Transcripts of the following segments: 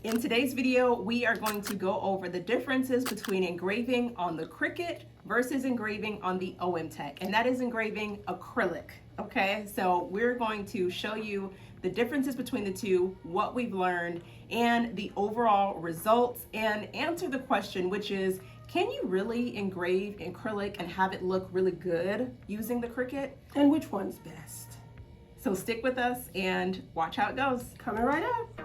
In today's video, we are going to go over the differences between engraving on the Cricut versus engraving on the OMTech, and that is engraving acrylic, okay? So we're going to show you the differences between the two, what we've learned, and the overall results, and answer the question, which is, can you really engrave acrylic and have it look really good using the Cricut? And which one's best? So stick with us and watch how it goes. Coming right up.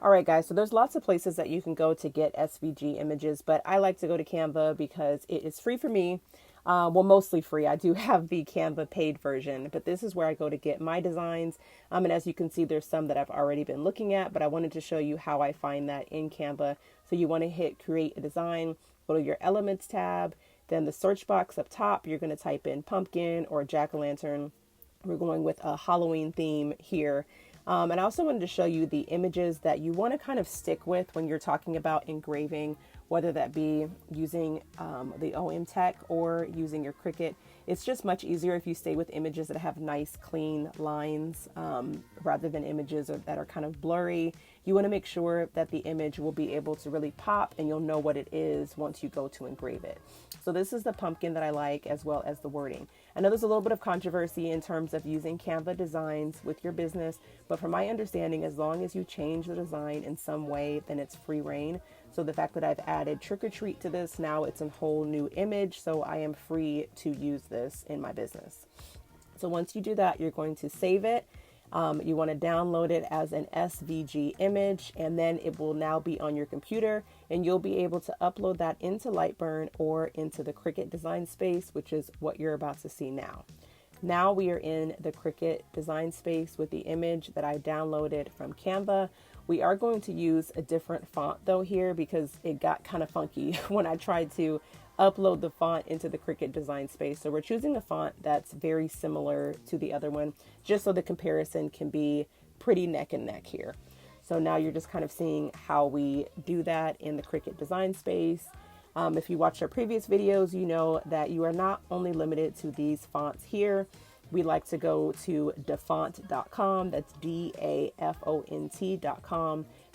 All right, guys, so there's lots of places that you can go to get SVG images, but I like to go to Canva because it is free for me. Well, mostly free. I do have the Canva paid version, but this is where I go to get my designs. And as you can see, there's some that I've already been looking at, but I wanted to show you how I find that in Canva. So you want to hit create a design, go to your elements tab, then the search box up top, you're going to type in pumpkin or jack-o'-lantern. We're going with a Halloween theme here. And I also wanted to show you the images that you want to kind of stick with when you're talking about engraving, whether that be using the OMTech or using your Cricut. It's just much easier if you stay with images that have nice, clean lines rather than images that are kind of blurry. You want to make sure that the image will be able to really pop and you'll know what it is once you go to engrave it. So this is the pumpkin that I like, as well as the wording. I know there's a little bit of controversy in terms of using Canva designs with your business, but from my understanding, as long as you change the design in some way, then it's free reign. So the fact that I've added trick or treat to this, now it's a whole new image, so I am free to use this in my business. So once you do that, you're going to save it. You want to download it as an SVG image, and then it will now be on your computer, and you'll be able to upload that into Lightburn or into the Cricut design space, which is what you're about to see now. Now we are in the Cricut design space with the image that I downloaded from Canva. We are going to use a different font though here because it got kind of funky when I tried to upload the font into the Cricut design space. So we're choosing a font that's very similar to the other one, just so the comparison can be pretty neck and neck here. So now you're just kind of seeing how we do that in the Cricut design space. If you watched our previous videos, you know that you are not only limited to these fonts here. We like to go to dafont.com. That's DAFONT.com.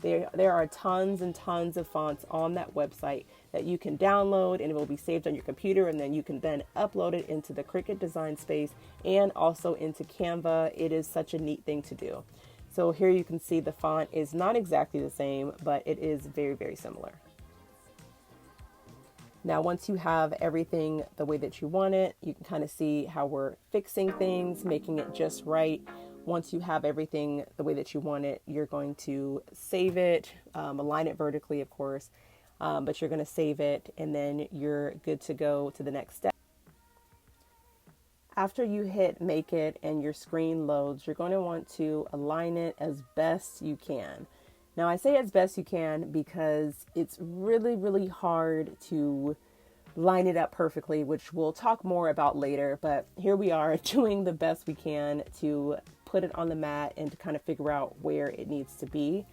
There are tons and tons of fonts on that website that you can download, and it will be saved on your computer, and then you can then upload it into the Cricut design space and also into Canva. It is such a neat thing to do. So here you can see the font is not exactly the same, but it is very, very similar. Now, once you have everything the way that you want it, you can kind of see how we're fixing things, making it just right. Once you have everything the way that you want it, you're going to save it, align it vertically, of course, but you're going to save it, and then you're good to go to the next step. After you hit make it and your screen loads, you're going to want to align it as best you can. Now, I say as best you can because it's really, really hard to line it up perfectly, which we'll talk more about later. But here we are doing the best we can to put it on the mat and to kind of figure out where it needs to be.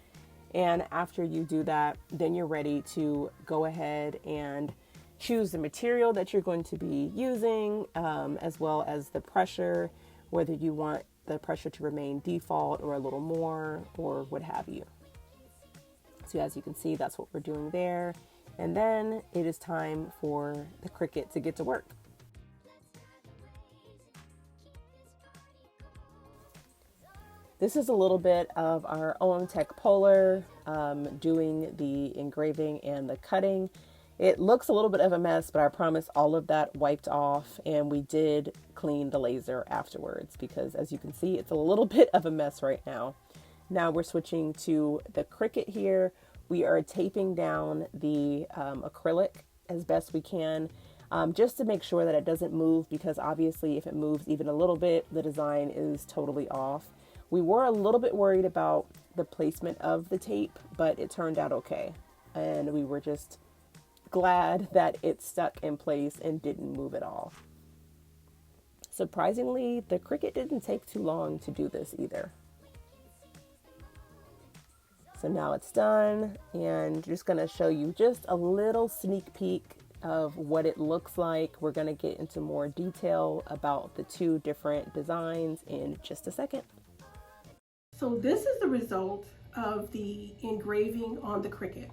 And after you do that, then you're ready to go ahead and choose the material that you're going to be using, as well as the pressure, whether you want the pressure to remain default or a little more or what have you. So as you can see, that's what we're doing there. And then it is time for the Cricut to get to work. This is a little bit of our OMTech Polar doing the engraving and the cutting. It looks a little bit of a mess, but I promise all of that wiped off, and we did clean the laser afterwards because as you can see, it's a little bit of a mess right now. Now we're switching to the Cricut here. We are taping down the acrylic as best we can, just to make sure that it doesn't move, because obviously if it moves even a little bit, the design is totally off. We were a little bit worried about the placement of the tape, but it turned out okay. And we were just glad that it stuck in place and didn't move at all. Surprisingly, the Cricut didn't take too long to do this either. So now it's done, and just going to show you just a little sneak peek of what it looks like. We're going to get into more detail about the two different designs in just a second. So this is the result of the engraving on the Cricut.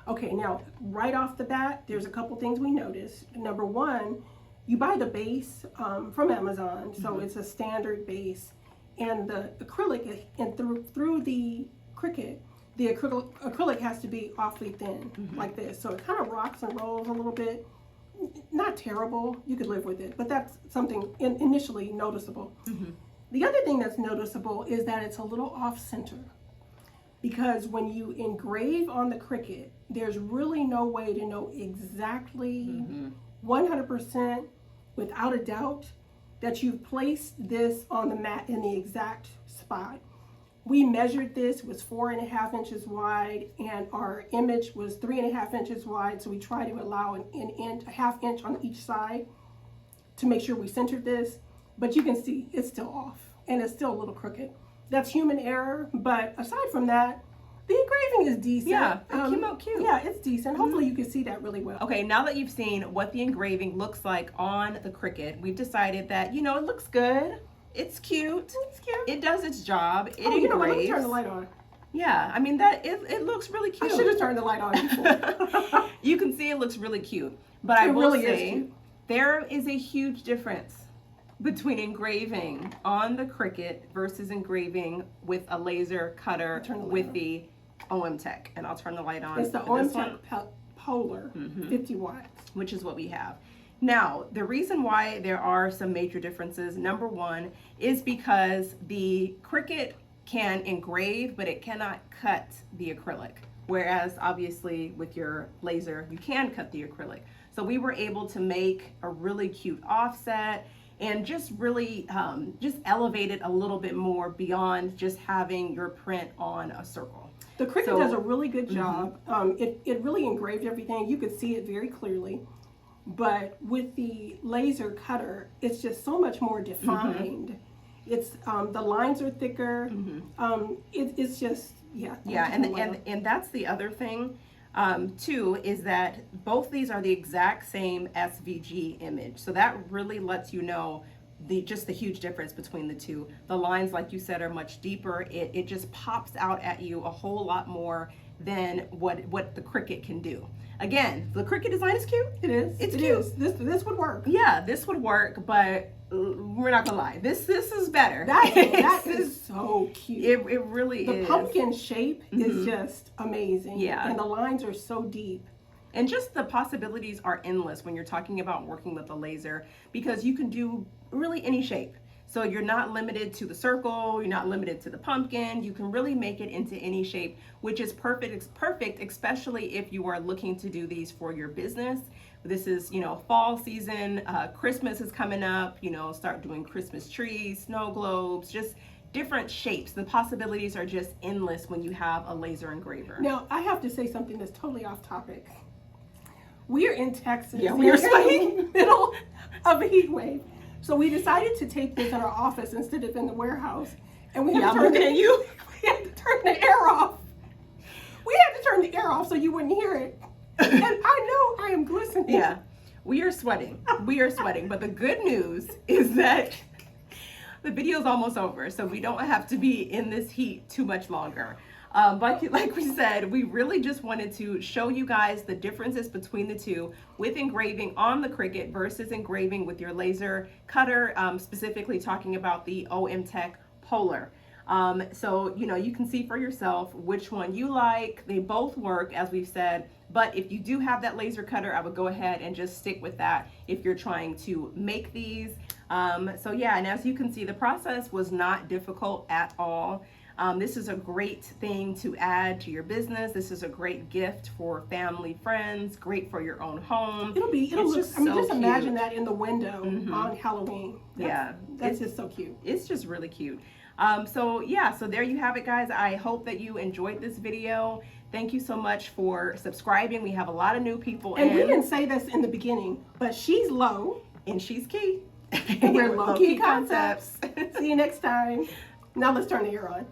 Okay, now right off the bat, there's a couple things we noticed. Number one, you buy the base from Amazon, so it's a standard base, and the acrylic and through the Cricut, the acrylic has to be awfully thin, like this. So it kind of rocks and rolls a little bit. Not terrible, you could live with it, but that's something initially noticeable. The other thing that's noticeable is that it's a little off center, because when you engrave on the Cricut, there's really no way to know exactly 100% without a doubt that you've placed this on the mat in the exact spot. We measured this, it was 4.5 inches wide, and our image was 3.5 inches wide, so we tried to allow an inch, a half inch on each side to make sure we centered this, but you can see it's still off, and it's still a little crooked. That's human error, but aside from that, the engraving is decent. Yeah, it came out cute. Yeah, it's decent. Hopefully you can see that really well. Okay, now that you've seen what the engraving looks like on the Cricut, we've decided that, you know, it looks good. It's cute. It's cute. It does its job. It You know what? Let me engraves. turn the light on. Yeah, I mean that it looks really I cute. should have turned the light on before. You can see it looks really cute. But I It will really is say cute. there is a huge difference between engraving on the Cricut versus engraving with a laser cutter Turn the light with on. the OMTech. And I'll turn the light on. It's the for this one, OMTech Polar, 50 watts. which is what we have. Now, the reason why there are some major differences, number one, is because the Cricut can engrave, but it cannot cut the acrylic. Whereas obviously with your laser, you can cut the acrylic. So we were able to make a really cute offset and just really just elevate it a little bit more beyond just having your print on a circle. The Cricut So- does a really good job. It really engraved everything. You could see it very clearly. But with the laser cutter, it's just so much more defined. It's the lines are thicker. It's just Yeah, I'll just and that's the other thing too, is that both these are the exact same SVG image. So that really lets you know just the huge difference between the two. The lines, like you said, are much deeper. It just pops out at you a whole lot more than what the Cricut can do. Again, the Cricut design is cute. It is. It's It cute. is. This would work. Yeah, this would work, but we're not gonna lie. This is better. That is so cute. It really The is. pumpkin shape is just amazing. Yeah. And the lines are so deep. And just the possibilities are endless when you're talking about working with a laser, because you can do really any shape. So you're not limited to the circle, you're not limited to the pumpkin. You can really make it into any shape, which is perfect. It's perfect, especially if you are looking to do these for your business. This is, you know, fall season, Christmas is coming up, you know, start doing Christmas trees, snow globes, just different shapes. The possibilities are just endless when you have a laser engraver. Now, I have to say something that's totally off topic. We're in Texas. Yeah, we are in the middle of a heat wave. So we decided to tape this in our office instead of in the warehouse. And we had Yeah, to I'm turn looking at you. We had to turn the air off. We had to turn the air off so you wouldn't hear it. And I know I am glistening. Yeah, we are sweating. We are sweating. But the good news is that the video is almost over, so we don't have to be in this heat too much longer. But like we said, we really just wanted to show you guys the differences between the two with engraving on the Cricut versus engraving with your laser cutter, specifically talking about the OMTech Polar. So, you know, you can see for yourself which one you like. They both work, as we've said, but if you do have that laser cutter, I would go ahead and just stick with that if you're trying to make these. So yeah, and as you can see, the process was not difficult at all. This is a great thing to add to your business. This is a great gift for family, friends, great for your own home. It'll It's look, just I mean, so just imagine cute. that in the window on Halloween. That's just so cute. It's just really cute. So yeah, so there you have it, guys. I hope that you enjoyed this video. Thank you so much for subscribing. We have a lot of new people And we in, didn't say this in the beginning, but she's low. and she's key. And we're Low Key Concepts. See you next time. Now let's turn the air on.